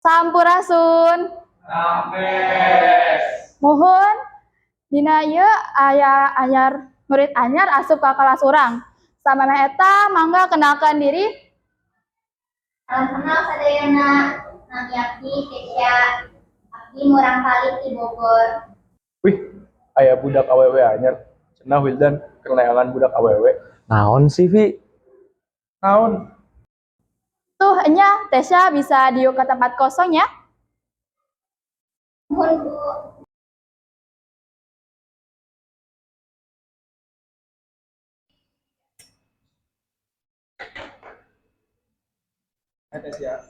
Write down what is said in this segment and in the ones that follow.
Sampurasun. Sampes. Mohon dina ieu aya anyar murid anyar asup ka kelas urang. Samana eta mangga kenalkan diri. Salam kenal sadayana, nami Abdi Kesya, Abdi Murang Kali di Bogor. Wih, aya budak awewe anyar. Cenah Wildan kenalangan budak awewe. Naon sih, Vi? Naon? Tuh enya Tesya bisa diuk ke tempat kosong ya. Mohon Bu. Tesya.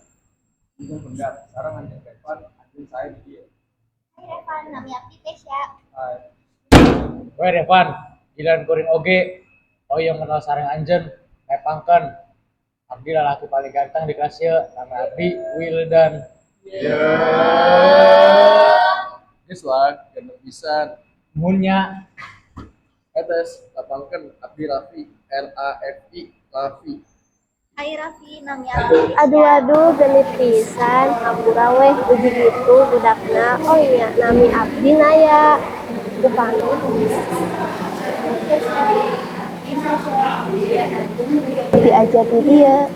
Ini benar. Sekarang anjing Revan, anjing saya di dia. Hai Revan, nami Abdi Kesya. Hai. Weh, Revan, giliran kuring oge. Oh yang kenal sareng anjen, nepangkan. Abdi lalaki paling ganteng di kelas ieu, nama Abdi Wildan. Geus lah, gandeng pisan. Munnya Tes, lapangkeun Abdi Rafi, Rafi, Rafi. Hai Raffi, nami Abdi Kesya. Aduh genit pisan hampura weh uji gitu budakna. Oh iya nami Abdi Naya depan diajar di dia.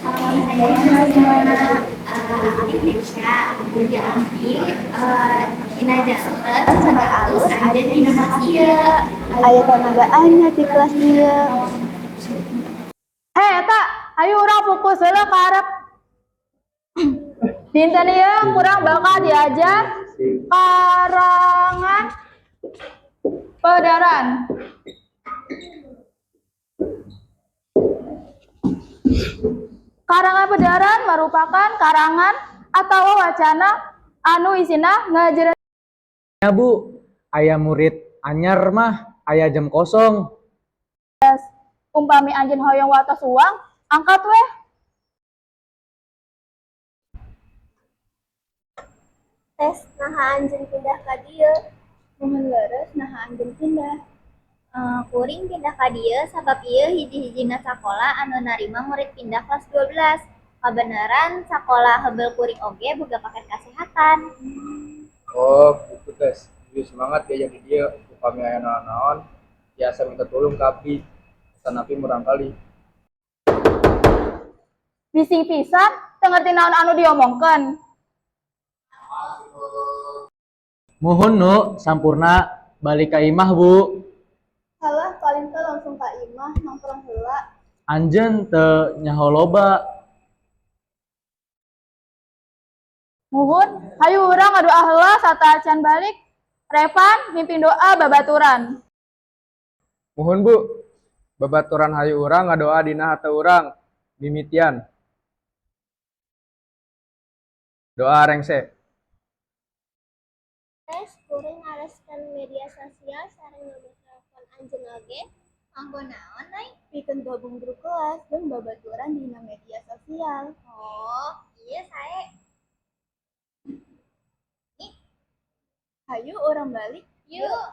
Salam sadayana semuanya, Abdi Kesya, Abdi Abdi, Ina Jasper, Sabar Alus, ada di nama dia. Aya tenagaannya di kelas dia. Eta, ayo urang fokus heula ka arep. Dinten ieu kurang bakal diajar karangan pedaran. Karangan pedaran merupakan karangan atau wacana anu isina ngajereun ya Bu, aya murid anyar mah, aya jam kosong. umpami anjeun hoyong watos uang, angkat weh. Tes naha anjeun pindah ka dieu. Mohon leres naha anjeun pindah. Kuring pindah ka dieu sabab ieu hiji-hijina sakola anu narima murid pindah kelas 12. Kabeneran sakola heubel kuring oge boga paket kasehatan. Oh, gitu Tes. Jadi semangat ya jadi dia. Upami aya naon-naon, biasa minta tolong ke Abdi. Sanapi murang kali. Bising pisan, teu ngerti naon anu diomongkeun. Muhun nu sampurna balik ka imah Bu. Halah paling teu langsung ka imah nongkrong heula. Anjeun teu nyaho loba. Muhun, hayu urang ngadoa heula sataacan balik. Revan mimpin doa babaturan. Mohon Bu, babaturan hayu urang ngadoa dina hate urang. Mimitian. Doa rengse. Tes kuring ngareskan media sosial sareng nomor telepon anjeun oge. Kanggo naon, Nay? Pikeun gabung grup kelas jeung babaturan dina media sosial. Oh, iya sae. Hayu urang balik. Yuk.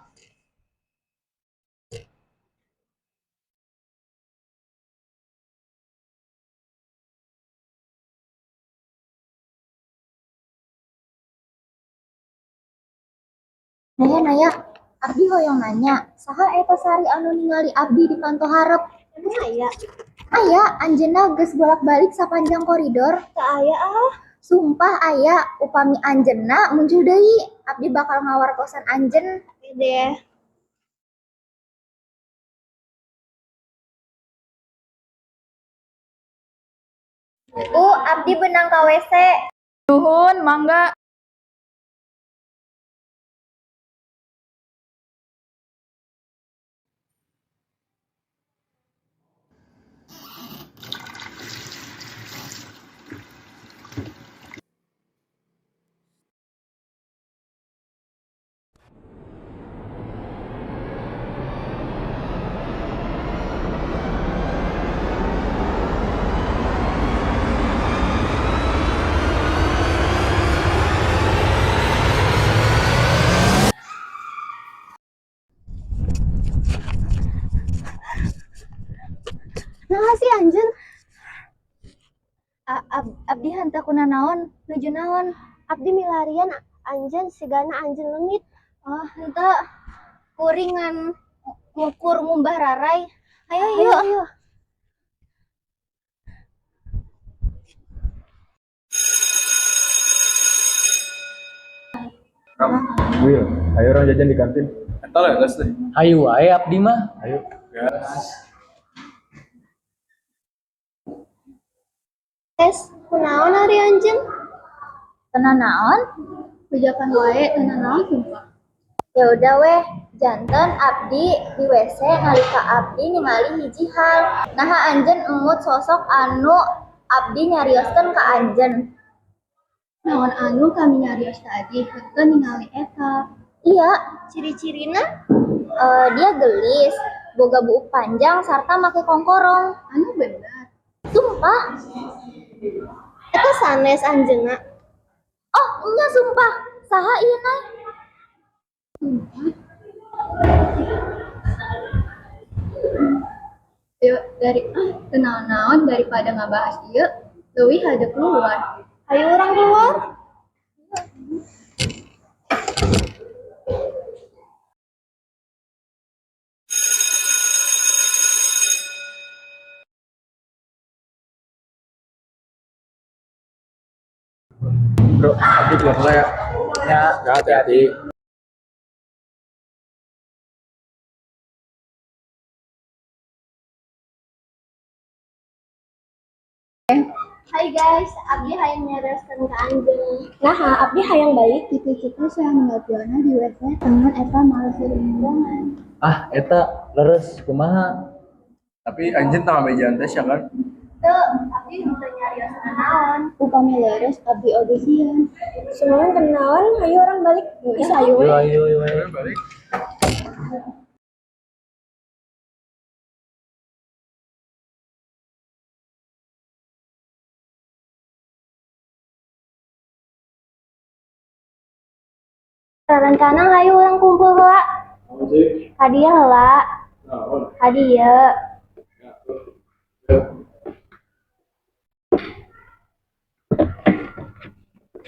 Naya, Abdi hoyong nanya, saha eta sari anu ningali Abdi di panto hareup? Emang aya? Aya, anjeunna geus bolak-balik sapanjang koridor. Teu aya ah. Sumpah aya, upami anjeunna muncul deui, Abdi bakal ngawar kosan anjeun. Deh. Abdi benang ka WC. Nuhun, mangga. Nah sih anjeun. Abdi hantak kunaon nuju naon? Abdi milarian anjeun sigana anjeun leungit. Oh, henteu kuringan ngukur ngumbah rarai. Ayo yuk. Ram, Will, ayo orang jajan di kantin. Entar ya, gas deh. Hayu wae abdi mah. Ayo, gas. Kunaon ari anjeun? Tenan naon? Pujakan wae tenan naon sumpah. Ya udah weh, janten abdi di WC nalika abdi ningali hiji hal. Nah anjeun emut sosok anu abdi nyarioskeun ka anjeun. Naon anu kami nyarios tadi henteu ningali eta. Iya, ciri-cirina dia gelis, boga buuk panjang sarta make kongkorong. Anu bener. Sumpah. Eta sanes anjeunna. Oh, nya sumpah. Saha ieu na? Yuk dari kenal naon daripada ngabahas ieu, leuwih hade keluar. Ayo orang keluar. Bro, abdi keluar dulu ya. Ya, Hati-hati. Hai guys, abdi hayang nyarioskeun ka anjeun. Nah, abdi hayang balik. Kitu-kitu saya ngelapiona di WC tangan eta males rombongan. Ah, eta leres kumaha? Tapi anjing tengah mejaan teh ya kan? Tuh, abdi bisa nyarioskeun naon? Upami leres abdi oge sieun. Semua kenaon, ayo orang balik. Bisa ayo we. Ayo. Ayo balik. Rencana ayo orang kumpul heula. Hadiah heula. Hadiah.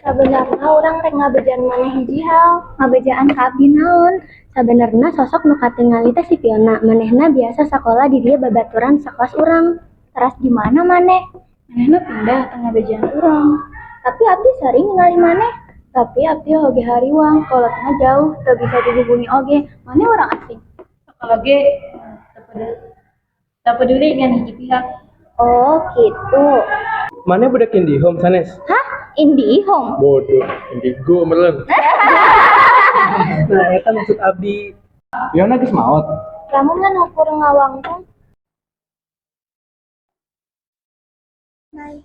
Sabenerna orang rek ngabejaan maneh hiji hal. Ngabejaan ka abdi naon? Sabenerna sosok nu katingali teh si Fiona. Manehna biasa sakola di dia babaturan sakelas urang. Teras di mana maneh? Manehna pindah tengah bejaan urang. Tapi abdi sering ningali maneh. Tapi abdi oge hariwang, kalau tengah jauh teu bisa dihubungi oge. Maneh orang asing. Oge teu peduli dengan hiji pihak. Oh, gitu. Mana budak Indihome sanes? Hah? IndiHome? Bodoh, Indigo meren. Nah, eta maksud abdi. Fiona geus maot. Lamun ngan ukur ngawangkeun. Nay,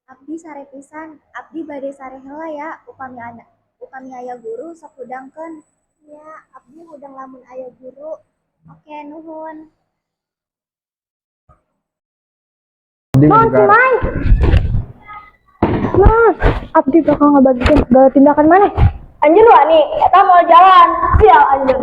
abdi sare pisan, abdi bade sare heula ya, upami aya guru sok hudangkeun. Ya, abdi hudang lamun aya guru. Oke, nuhun. Mas, abdi bakal ngebagikan segala tindakan mana? Anjir wani, eta mau jalan. Sial anjir.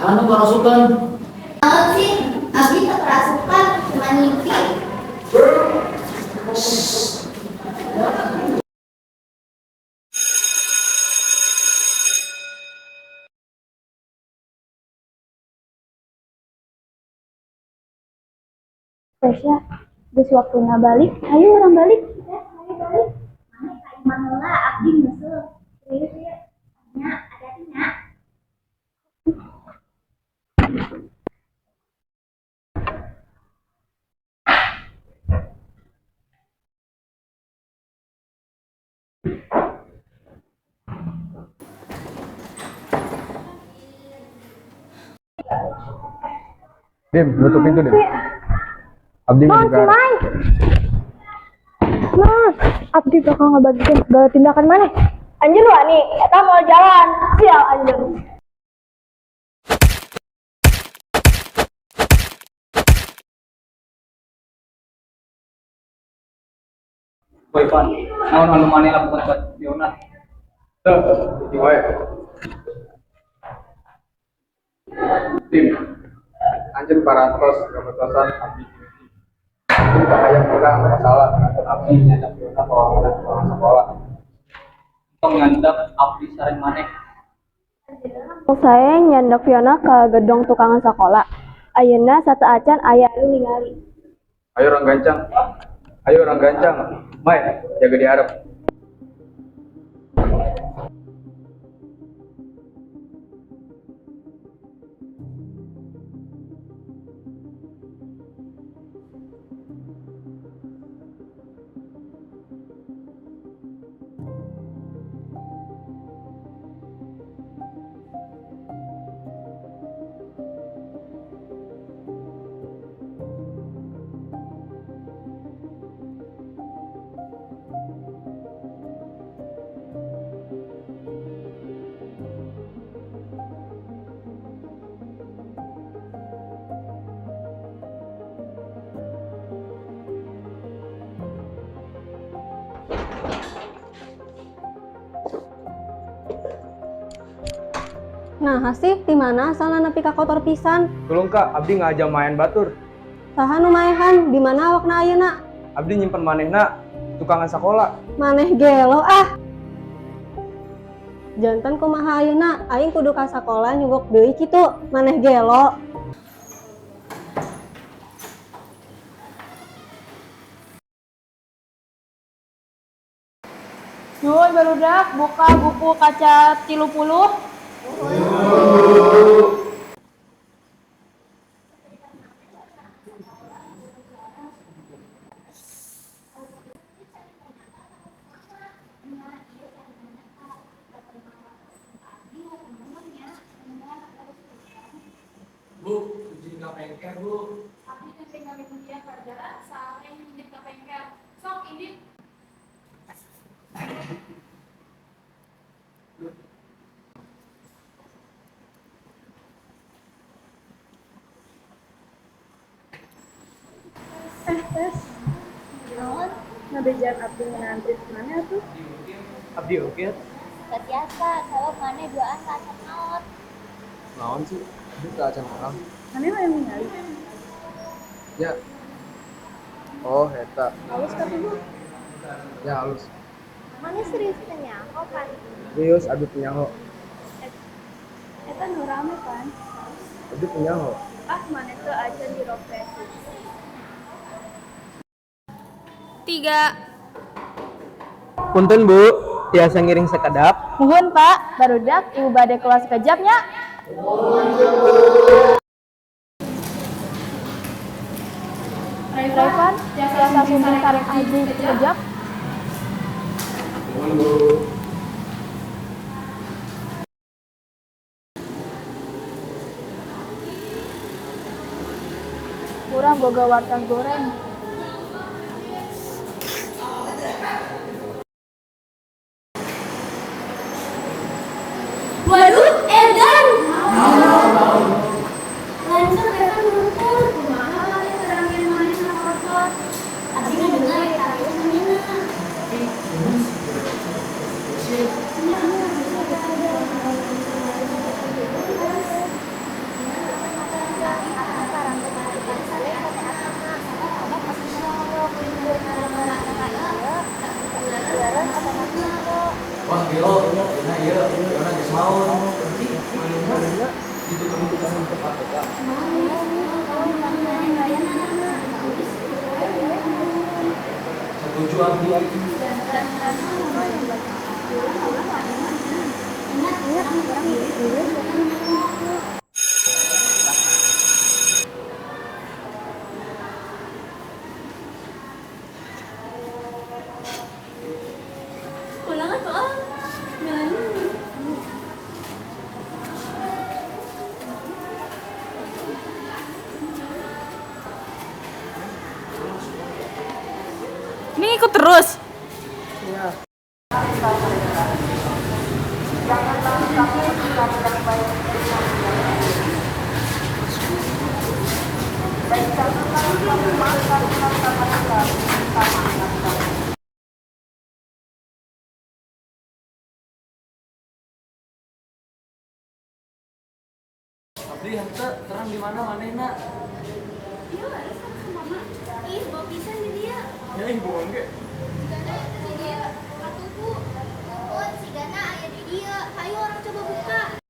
Anu kerasukan. Naon sih? Abdi teu kerasukan, cuma ngimpi. Tasya, geus waktuna balik. Ayo orang balik. Mana ka imah heula abdi nyusul. Serius ya. Nya, hati-hati nya. Dim, nutup pintu Dim. Abdi juga. Mas, abdi bakal ngebagikan segala tindakan mana? Anjeun wani, eta mau jalan. Sial anjeun. Boy Pan, naon anu maneh lakukan buat Fiona? Teu, itu wae. Tim, anjeun parantos kebetulan abdi divisi. Itu hayang urang masalah dengan abdi nyandak Fiona kawangan tukang sekolah. Tong nyandak abdi sareng maneh. Saya nyandak Fiona ke gedung tukangan sekolah. Ayeuna satu acan aya anu ningali. Ayo orang gancang. Ayo orang gancang. Mai, jaga di harap. Nah, hasih di mana asalna nepi ka kotor pisan? Tulung Kak, abdi ngajak main batur. Saha nu maehan? Di mana awakna ayeuna? Abdi nyimpen manehna tukangan sekolah. Maneh gelo ah. Janten kumaha ayeuna? Aing kudu ka sakola nyugok deui kitu. Maneh gelo. Nuhun barudak buka buku kaca 30. Bu, izin ka bengkel, Bu. Naon? Ngabejan abdi nganantri mana tuh? Abdi oke. Biasa, kalau mana duaan ka acan naon? Naon sih? Abdi ke acan orang. Mana mah yang ningali? Ya. Oh, eta. Halus ka tuh? Ya halus. Mana serius tanya? Kok kan? Serius abdi penyaho. Eta nu rame kan? Abdi penyaho. Ah, mana tuh acan di profesi. 3. Punten Bu, tiasa ngiring sekedap. Nuhun Pak, barudak ibu bade kelas sekejapnya. Raivan, tiasa sumping tarik aji sekejap. Kurang boga warteg goreng. Waduh, edan. Lancar edan ngumpul. Kumaha nih serangin manis na kotor. Abdi ngadengar eta geus namina. Wah, gelo, nah iya, Fiona geus maun. Itu kebutuhan tempat kita. Setuju abdi. Ulangan tuh ah. Ini ikut terus. Di henteu terang di mana manehna? Iya laras sama mama. Ih, mau pisan di dia. Ya ibu engke. Sigana itu di dia. Atuku. Oh, sigana aya di dia. Ayo orang coba buka.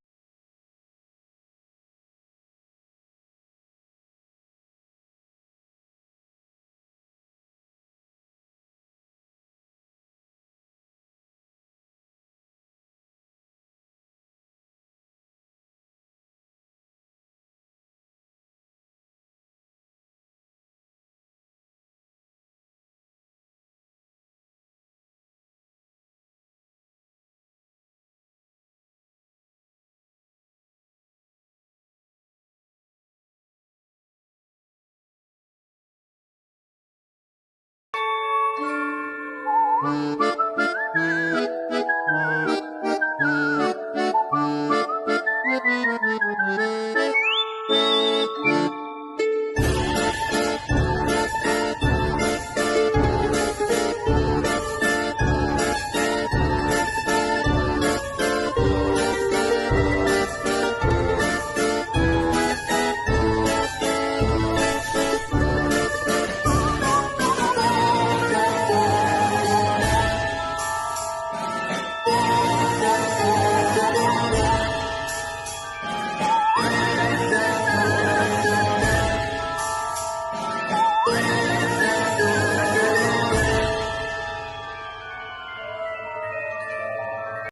Thank you.